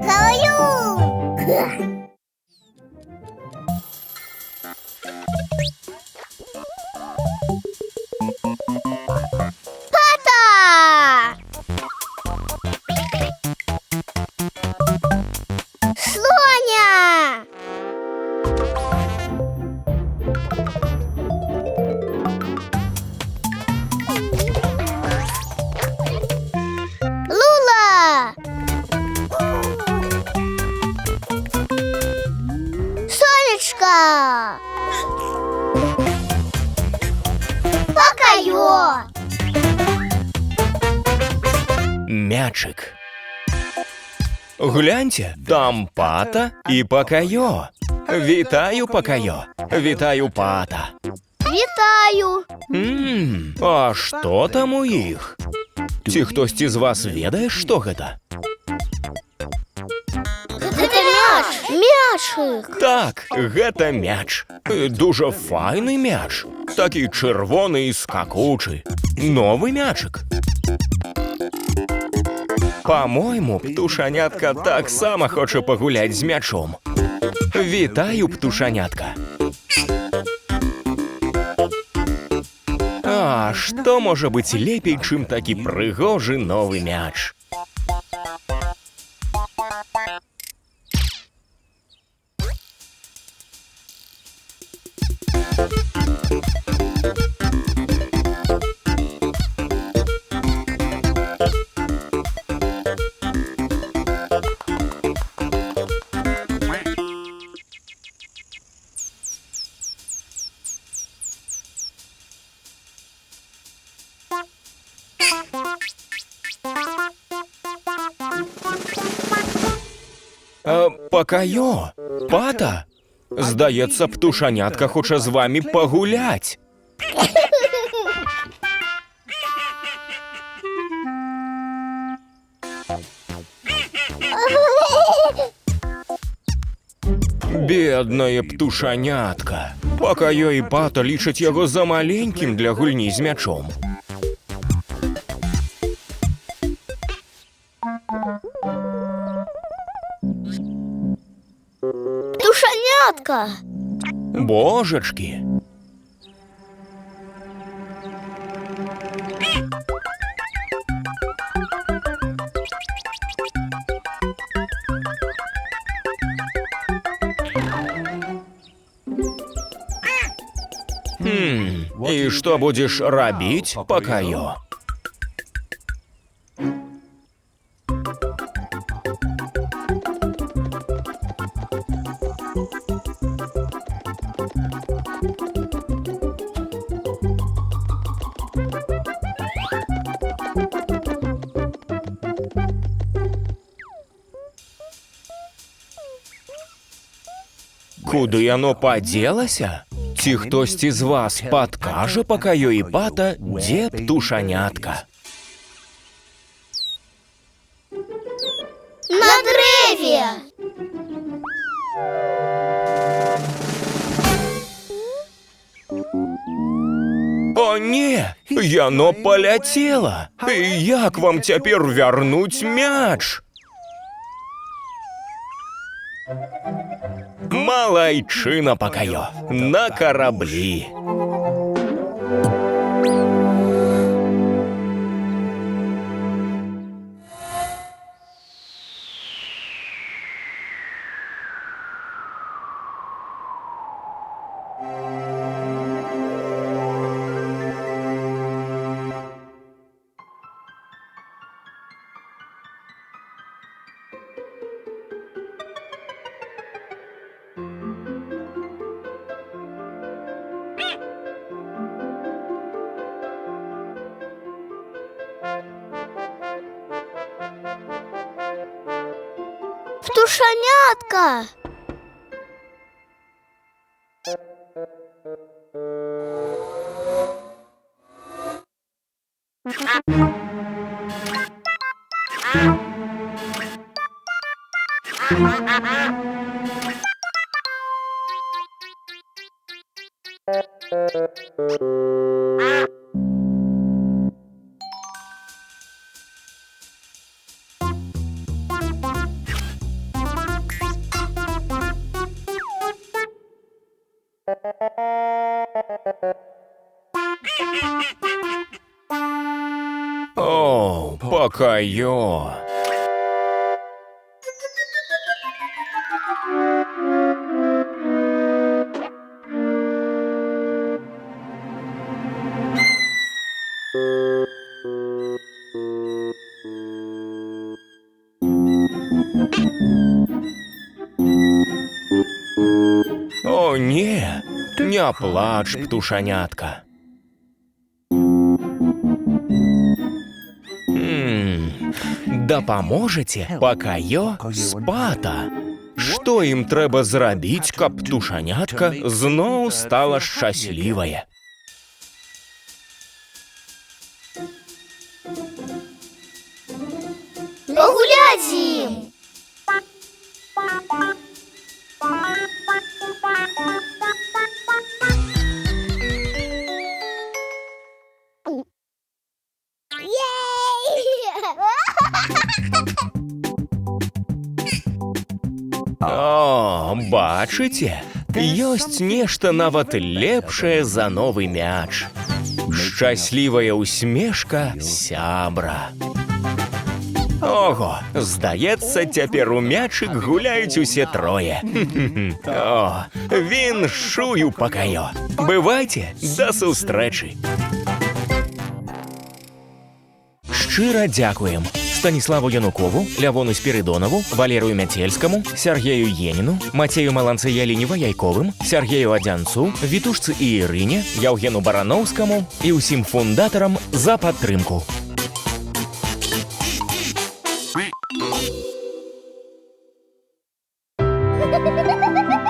Каю! Пата! Слоня! Лула! Сонечка! Покайо! Мячик. Гляньте, там Пата і Покайо. Вітаю, Покайо. Вітаю, Пата. Вітаю! А што там у іх? Ці хтосьці з вас ведае, што гэта? Гэта мяч! Мячик! Так, гэта мяч. Дужа файны мяч. Такі чырвоны і скакучы. Новы мячик. Па-мойму, птушанятка таксама хоча пагуляць з мячом. Вітаю, птушанятка. А што можа быць лепей, чым такі прыгожы новы мяч? Покайо, Пата, здаецца, птушанятка хоча з вамі пагуляць. Беднае птушанятка. Покайо і Пата лічаць яго замаленькім для гульні з мячом. Птушанятка! Божачки! І што будзеш рабіць, Покайо? Куды яно падзелася? Ці хтосьці з вас падкажа Покайо і Пата, дзе птушанятка? На дрэве! О, не! Яно паляцела! Як вам цяпер вярнуць мяч? Малайчына, Покайо, на караблі. Птушанятка! О, Покайо. О, не плач, птушанятка. Дапаможаце Покайо з Пата. Што ім трэба зрабіць, каб птушанятка зноў стала шчаслівае? Пагуляць з ім. О, бачыце? Ёсць нешта нават лепшае за новы мяч. Шчаслівая усмешка сябра. Ого, здаецца, цяпер у мячык гуляюць усе трое. О, віншую, Покайо. Бывайце, да сустрэчы. Шчыра дзякуем Станіславу Янукову, Лявону Спіридонову, Валерію Мяцельскаму, Сергею Еніну, Мацею Маланцы-Ялінева-Яйковым, Сергею Адзянцу, Вітушцы і Ірыне, Яўгену Бараноўскаму і ўсім фундатарам за падтрымку. Ha ha ha ha ha!